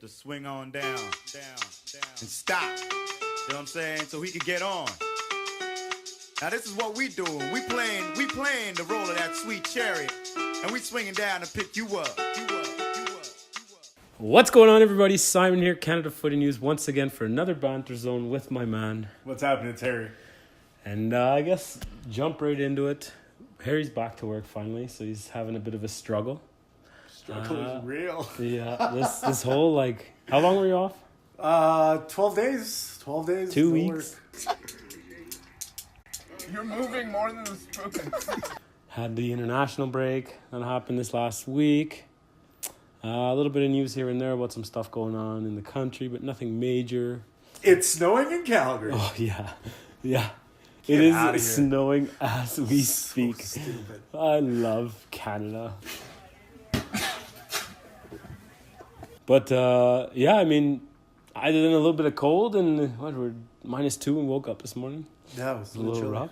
to swing on down, and stop. You know what I'm saying? So he could get on. Now this is what we doing. We playing the role of that sweet cherry, and we swinging down to pick you up. What's going on, everybody? Simon here, Canada Footy News, once again for another Banter Zone with my man. What's happening? It's Harry. And I guess jump right into it. Harry's back to work finally, so he's having a bit of a struggle. Struggle is real. Yeah, this whole, like, how long were you off? 12 days. 12 days. 2 weeks. You're moving more than the spoon. Had the international break that happened this last week. A little bit of news here and there about some stuff going on in the country, but nothing major. It's snowing in Calgary. Oh, yeah. Get It is outta here. snowing as we speak. So stupid. I love Canada. But, yeah, I mean, other than a little bit of cold and, we're -2 and woke up this morning. Yeah, it was A little chilly. rough.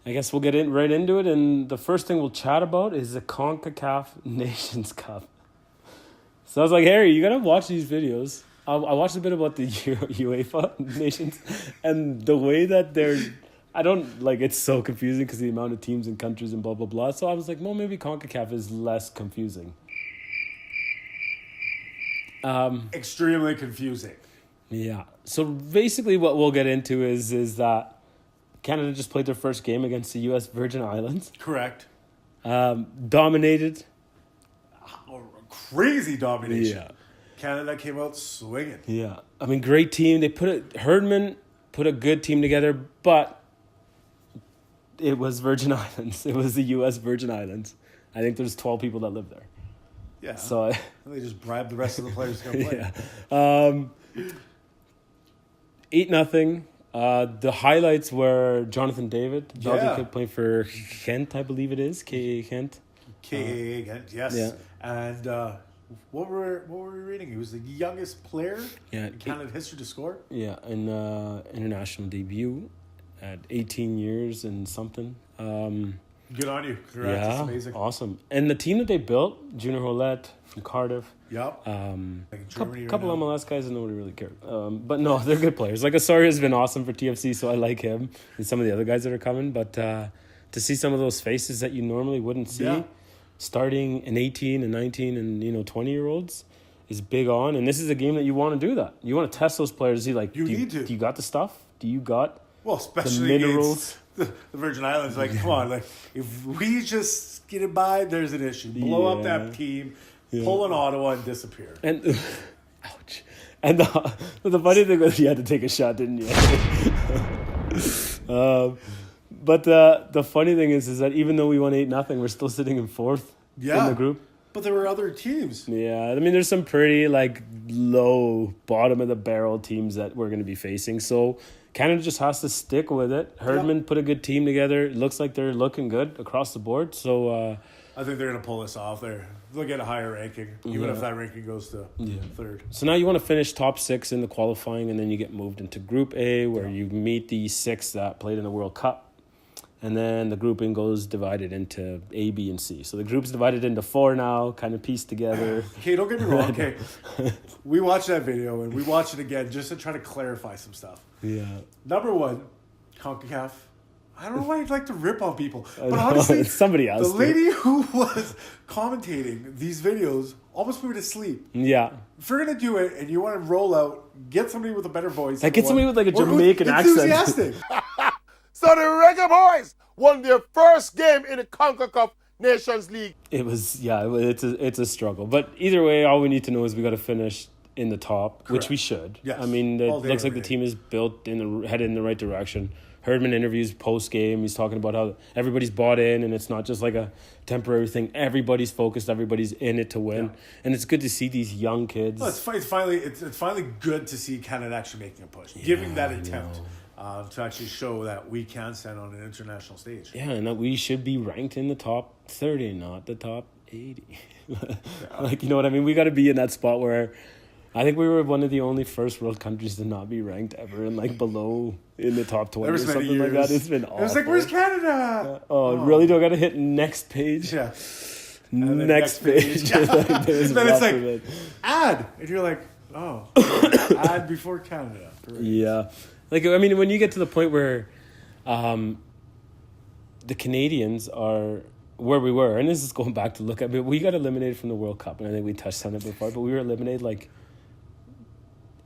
I guess we'll get right into it. And the first thing we'll chat about is the CONCACAF Nations Cup. So I was like, Harry, you got to watch these videos. I watched a bit about the UEFA Nations and the way that it's so confusing because the amount of teams and countries and blah, blah, blah. So I was like, well, maybe CONCACAF is less confusing. Extremely confusing. Yeah. So basically what we'll get into is that Canada just played their first game against the U.S. Virgin Islands. Correct. Dominated. Crazy domination. Yeah. Canada came out swinging. Yeah. I mean, great team. Herdman put a good team together, but it was Virgin Islands. It was the U.S. Virgin Islands. I think there's 12 people that live there. Yeah. So they just bribed the rest of the players to come play. yeah. 8-0. The highlights were Jonathan David, Belgian kid playing for Gent, I believe it is. KA Gent. KAA again, yes. Yeah. And what were we reading? He was the youngest player in Canada history to score. Yeah, an international debut at 18 years and something. Good on you. Congrats. That's amazing. Awesome. And the team that they built, Junior Hollett from Cardiff. Yep. Couple MLS guys that nobody really cared. But no, they're good players. Like Asari has been awesome for TFC, so I like him and some of the other guys that are coming. But to see some of those faces that you normally wouldn't see, starting in 18 and 19 and 20-year-olds is big on. And this is a game that you want to do that. You want to test those players. See, like, do you got the stuff? Do you got especially the minerals? The Virgin Islands, come on, if we just get it by, there's an issue. Blow up that team, pull an Ottawa, and disappear. And ouch. And the funny thing was, you had to take a shot, didn't you? But the funny thing is that even though we won 8-0, we're still sitting in fourth in the group. But there were other teams. Yeah, I mean, there's some pretty low bottom of the barrel teams that we're going to be facing. So Canada just has to stick with it. Herdman put a good team together. It looks like they're looking good across the board. So I think they're going to pull this off. They'll get a higher ranking, even if that ranking goes to third. So now you want to finish top 6 in the qualifying, and then you get moved into Group A, where you meet the 6 that played in the World Cup. And then the grouping goes divided into A, B, and C. So the group's divided into 4 now, kind of pieced together. Okay, don't get me wrong. Okay, we watched that video and we watched it again just to try to clarify some stuff. Yeah. Number 1, CONCACAF. I don't know why you'd like to rip on people, but honestly, somebody else. The lady who was commentating these videos almost put me to sleep. Yeah. If you're gonna do it and you want to roll out, get somebody with a better voice. Get somebody with a Jamaican accent. Enthusiastic. So the Reggae Boys won their first game in the CONCACAF Nations League. It was, it's a struggle. But either way, all we need to know is we got to finish in the top, which we should. Yes. I mean, it looks like the day. team is built headed in the right direction. Herdman interviews post-game. He's talking about how everybody's bought in and it's not just like a temporary thing. Everybody's focused. Everybody's in it to win. Yeah. And it's good to see these young kids. Well, it's finally good to see Canada actually making a push, giving that attempt. To actually show that we can stand on an international stage. Yeah, and that we should be ranked in the top 30, not the top 80. You know what I mean? We got to be in that spot where I think we were one of the only first world countries to not be ranked ever in below in the top 20 or something like that. It's been awful. It was like, where's Canada? Really? Do I got to hit next page? Yeah. then next page. Like, there's then it's lots of like it. ad, and you're like, oh, ad before Canada. Great. Yeah. Like, I mean, when you get to the point where the Canadians are where we were, and this is going back to look at, but we got eliminated from the World Cup, and I think we touched on it before, but we were eliminated like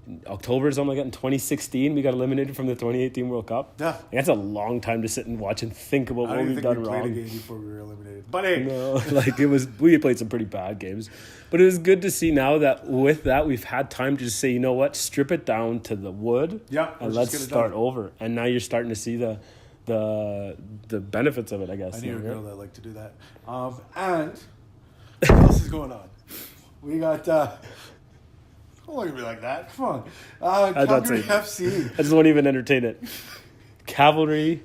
in October or something like that in 2016. We got eliminated from the 2018 World Cup. Yeah. Like, that's a long time to sit and watch and think about I what don't we've even think done we played a wrong. game before we were eliminated. But hey, No, like we played some pretty bad games, but it was good to see now that with that we've had time to just say, you know what, strip it down to the wood, Yeah, and let's let's just get it start done. over. And now you're starting to see the benefits of it, I guess. I knew a right? girl that liked to do that. And what else is going on? We got. Don't look at me like that. Come on. I'd not Calgary say- FC. I just won't even entertain it. Cavalry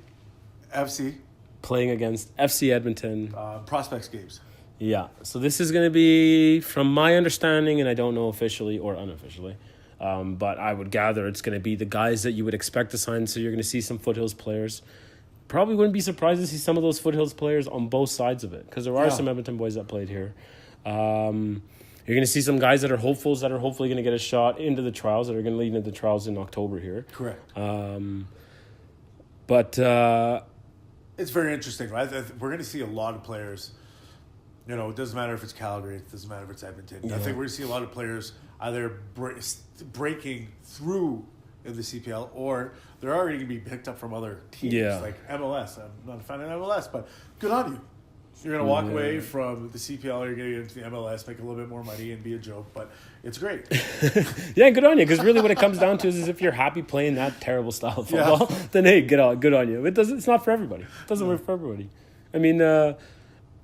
FC. playing against FC Edmonton. Prospects games. Yeah, so this is going to be, from my understanding, and I don't know officially or unofficially, but I would gather it's going to be the guys that you would expect to sign. So you're going to see some Foothills players. Probably wouldn't be surprised to see some of those Foothills players on both sides of it, because there are Yeah. some Edmonton boys that played here. You're going to see some guys that are hopefuls that are hopefully going to get a shot into the trials, that are going to lead into the trials in October here. Correct. But It's very interesting, right? We're going to see a lot of players. You know, it doesn't matter if it's Calgary, it doesn't matter if it's Edmonton. I think we're going to see a lot of players either breaking through in the CPL, or they're already going to be picked up from other teams, Yeah. like MLS. I'm not a fan of MLS, but good on you. You're going to walk away from the CPL, you're going to get into the MLS, make a little bit more money, and be a joke, but it's great. yeah, good on you. Because really, what it comes down to is if you're happy playing that terrible style of football, then hey, good on you. It's not for everybody. It doesn't work for everybody. I mean,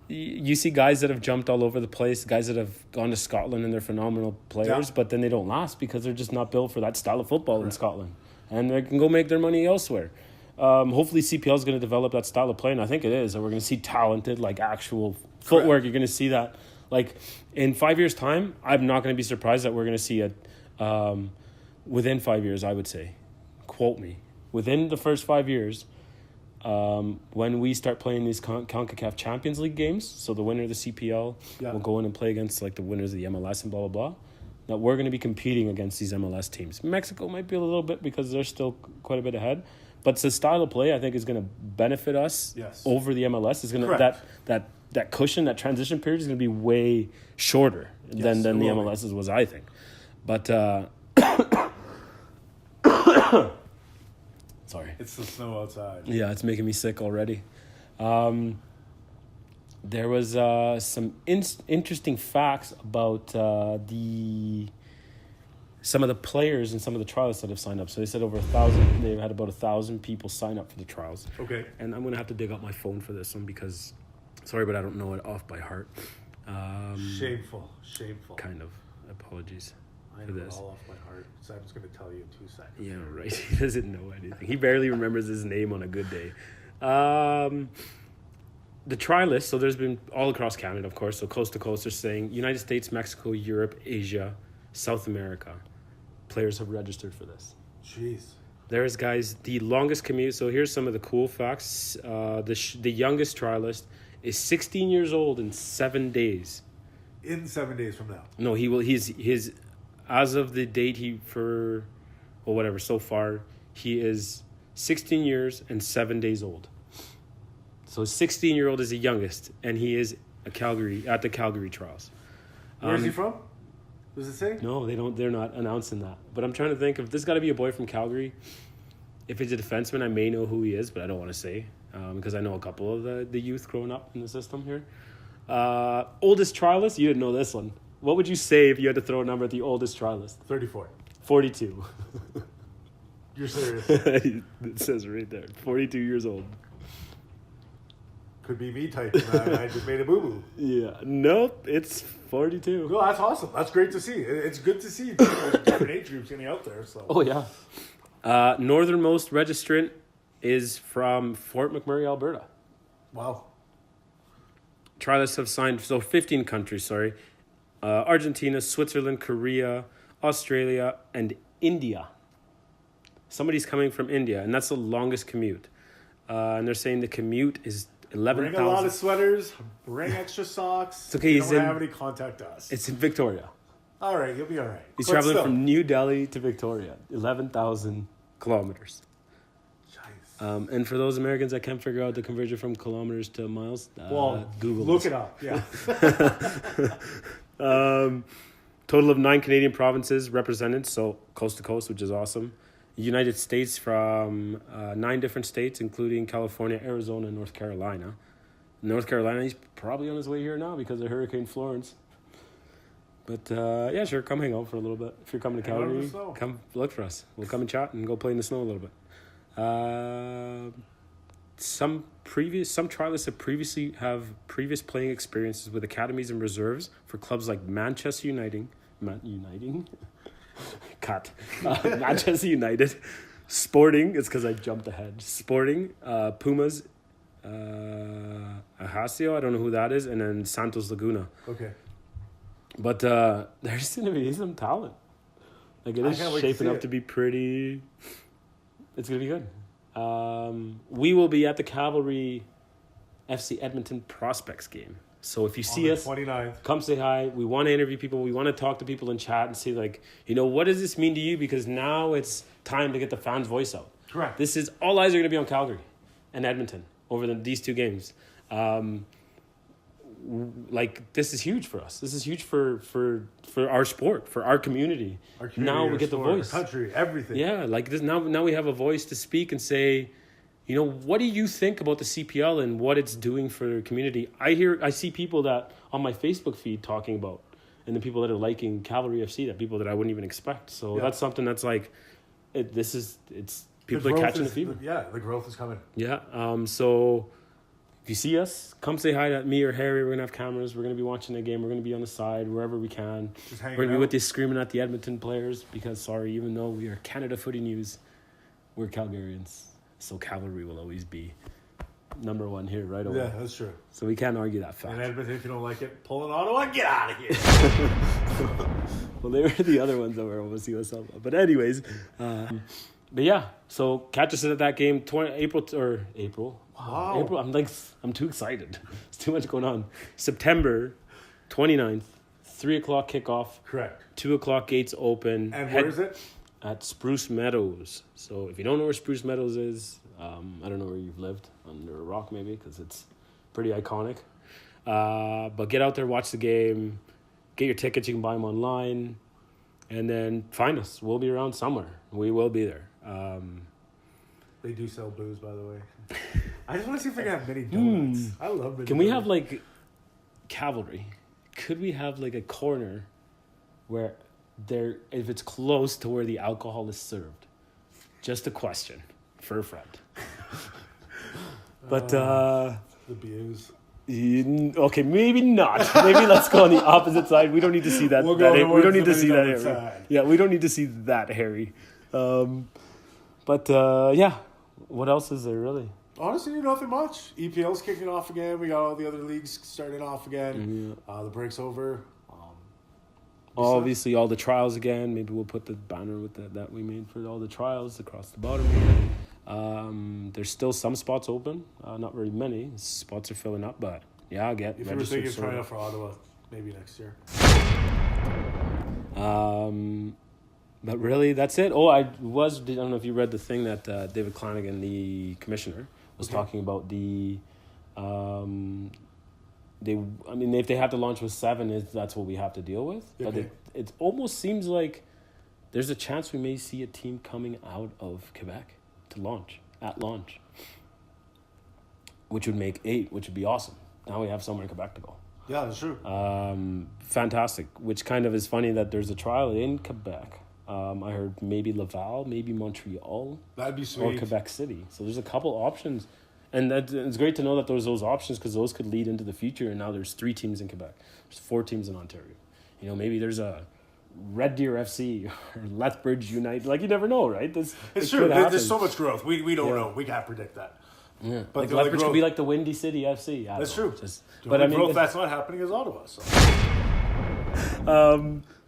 you see guys that have jumped all over the place, guys that have gone to Scotland and they're phenomenal players, but then they don't last because they're just not built for that style of football in Scotland, and they can go make their money elsewhere. Hopefully CPL is going to develop that style of play, and I think it is. And we're going to see talented, like, actual footwork. You're going to see that. Like, in 5 years' time, I'm not going to be surprised that we're going to see it within 5 years, I would say. Quote me. Within the first 5 years, when we start playing these CONCACAF Champions League games, so the winner of the CPL will go in and play against, like, the winners of the MLS and blah, blah, blah, that we're going to be competing against these MLS teams. Mexico might be a little bit because they're still quite a bit ahead. But the style of play, I think, is going to benefit us over the MLS. Is going to that cushion, that transition period is going to be way shorter than the MLS's was, I think. But sorry, It's the snow outside. yeah, it's making me sick already. There was some interesting facts about some of the players and some of the trialists that have signed up. So they said over 1,000. They've had about 1,000 people sign up for the trials. Okay. And I'm gonna have to dig up my phone for this one because, sorry, but I don't know it off by heart. Shameful. Kind of. Apologies I for know it this. all off my heart. So I'm just going to tell you in 2 seconds. Yeah, right. He doesn't know anything. He barely remembers his name on a good day. The trialists, so there's been all across Canada, of course, so coast to coast, they're saying United States, Mexico, Europe, Asia, South America. Players have registered for this. Jeez. There's, guys, the longest commute. So here's some of the cool facts. The youngest trialist is 16 years old in 7 days. In 7 days from now. No, he will. He's as of the date so far, he is 16 years and 7 days old. So 16-year-old is the youngest, and he is at the Calgary trials. Where is he from? Does it say? No, they don't. They're not announcing that. But I'm trying to think if this got to be a boy from Calgary. If it's a defenseman, I may know who he is, but I don't want to say because I know a couple of the youth growing up in the system here. Oldest trialist, you didn't know this one. What would you say if you had to throw a number at the oldest trialist? 34. 42. You're serious? It says right there, 42 years old. Could be me typing. I just made a boo-boo. Yeah. Nope, it's 42. Well, that's awesome. That's great to see. It's good to see different age groups getting out there. So. Oh, yeah. Northernmost registrant is from Fort McMurray, Alberta. Wow. Trialists have signed, 15 countries, sorry. Argentina, Switzerland, Korea, Australia, and India. Somebody's coming from India, and that's the longest commute. And they're saying the commute is Bring a lot 11,000. of sweaters. Bring extra socks. It's okay, If he's you don't in- have any, contact us. It's in Victoria. All right, you'll be all right. He's But traveling still. from New Delhi to Victoria. 11,000 kilometers. Jeez. And for those Americans that can't figure out the conversion from kilometers to miles, Well, Google look this. it up. Yeah. Total of 9 Canadian provinces represented, so coast to coast, which is awesome. United States from 9 different states, including California, Arizona, and North Carolina. North Carolina, he's probably on his way here now because of Hurricane Florence. But yeah, sure, come hang out for a little bit. If you're coming to Hang out in the Calgary, snow. come look for us. We'll come and chat and go play in the snow a little bit. Some trialists have previous playing experiences with academies and reserves for clubs like Manchester United, Manchester United, Sporting. It's because I jumped ahead. Sporting, Pumas, Ajaccio. I don't know who that is, and then Santos Laguna. Okay. But there's going to be some talent. Like it I is can't wait to shaping see up it. to be pretty. It's going to be good. We will be at the Cavalry FC Edmonton Prospects game. So if you see us, 29th. come say hi. We want to interview people. We want to talk to people in chat and see, like, what does this mean to you? Because now it's time to get the fans' voice out. Correct. This is all eyes are going to be on Calgary and Edmonton over these 2 games. Like, this is huge for us. This is huge for our sport, for our community. Our community, Now we our get the sport, our voice. country, everything. Yeah, like this now we have a voice to speak and say, what do you think about the CPL and what it's doing for the community? I see people that on my Facebook feed talking about, and the people that are liking Cavalry FC, that people that I wouldn't even expect. So Yeah. that's something that's like, it's people are growth catching is- the fever. Yeah, the growth is coming. Yeah. So if you see us, come say hi to me or Harry. We're gonna have cameras. We're gonna be watching the game. We're gonna be on the side wherever we can. Just hanging We're gonna be out. with you screaming at the Edmonton players because, sorry, even though we are Canada Footy News, we're Calgarians. So Cavalry will always be number 1 here right away. Yeah, that's true. So we can't argue that And fact. Edmonton, if you don't like it, pull in Ottawa, get out of here. Well, they were the other ones that were almost USL. But anyways, but yeah. So catch us at that game, April. Wow. April. I'm too excited. It's too much going on. September 29th, 3:00 kickoff. Correct. 2:00 gates open. And where is it? At Spruce Meadows. So if you don't know where Spruce Meadows is, I don't know where you've lived, under a rock maybe, because it's pretty iconic. But get out there, watch the game, get your tickets. You can buy them online, and then find us. We'll be around somewhere. We will be there. They do sell booze, by the way. I just want to see if they can have mini donuts. I love mini Can we donuts. have like Cavalry? Could we have like a corner where if it's close to where the alcohol is served? Just a question for a friend. But the booze? okay, maybe not. Maybe let's go on the opposite side. We don't need to see that. We'll go we towards don't need the to see that, mini donut Harry. side. Yeah, we don't need to see that, Harry. But yeah, what else is there really? Honestly, nothing much. EPL's kicking off again. We got all the other leagues starting off again. The break's over. Obviously, all the trials again. Maybe we'll put the banner with that we made for all the trials across the bottom here. There's still some spots open. Not very many. Spots are filling up, but yeah, I'll get If you were registered. thinking of trying out for Ottawa, maybe next year. But really, that's it. Oh, I don't know if you read the thing that David Flanagan, the commissioner, was talking about the. If they have to launch with 7, that's what we have to deal with. But Okay. it almost seems like there's a chance we may see a team coming out of Quebec to launch, which would make 8, which would be awesome. Now we have somewhere in Quebec to go. Yeah, that's true. Fantastic, which kind of is funny that there's a trial in Quebec. I heard maybe Laval, maybe Montreal, That'd be or sweet. Quebec City. So there's a couple options. And it's great to know that there's those options because those could lead into the future. And now there's 3 teams in Quebec. There's 4 teams in Ontario. Maybe there's a Red Deer FC or Lethbridge United. Like, you never know, right? It's it true. could happen. There's so much growth. We don't Yeah. know. We can't predict that. Yeah. But Like the Lethbridge growth- could be like the Windy City FC. I don't That's know. true. But But I mean, growth that's not happening is Ottawa. So.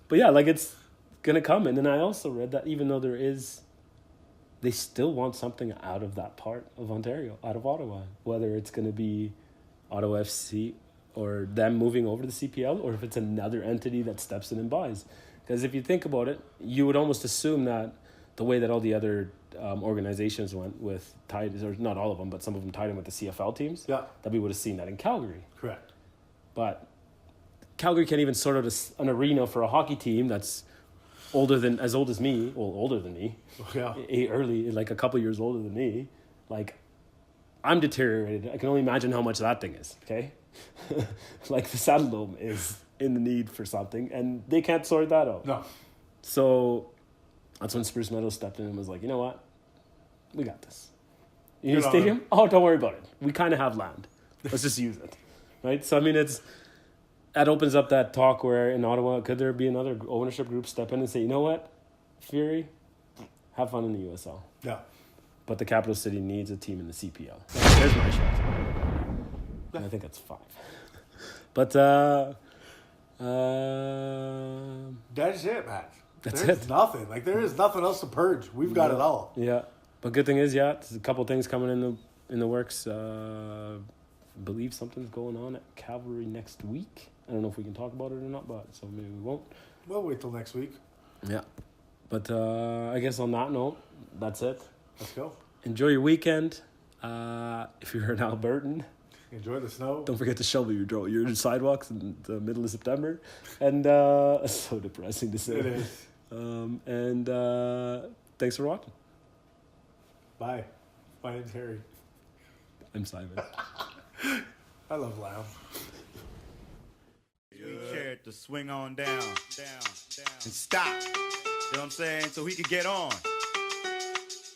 but yeah, like it's gonna come. And then I also read that even though there is they still want something out of that part of Ontario, out of Ottawa, whether it's going to be Ottawa FC or them moving over to the CPL, or if it's another entity that steps in and buys. Because if you think about it, you would almost assume that the way that all the other organizations went with tied, or not all of them, but some of them tied in with the CFL teams, that we would have seen that in Calgary. Correct. But Calgary can't even sort out an arena for a hockey team that's older than me, early, like a couple years older than me. Like, I'm deteriorated. I can only imagine how much that thing is, okay? Like, the Saddle Dome is in the need for something, and they can't sort that out. No. So that's when Spruce Meadows stepped in and was like, you know what? We got this. You need a stadium? Oh, don't worry about it. We kind of have land. Let's just use it. Right? So, I mean, that opens up that talk where in Ottawa, could there be another ownership group step in and say, you know what, Fury, have fun in the USL. Yeah. But the capital city needs a team in the CPL. There's my shot. And I think that's 5. But that's it, Matt. That's There's it. nothing. Like, there is nothing else to purge. We've got it all. Yeah. But good thing is, there's a couple things coming in the works. I believe something's going on at Cavalry next week. I don't know if we can talk about it or not, but so maybe we won't. We'll wait till next week. Yeah. But I guess on that note, that's it. Let's go. Enjoy your weekend. If you're an Albertan, enjoy the snow. don't forget to shovel your sidewalks in the middle of September. And it's so depressing to say. It is. And thanks for watching. Bye. My name's Harry. I'm Simon. I love Lamb. Sweet cherry to swing on down, and stop. You know what I'm saying? So he could get on.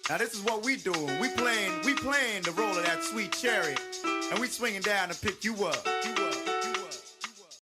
Now this is what we doing. We playing the role of that sweet cherry, and we swinging down to pick you up.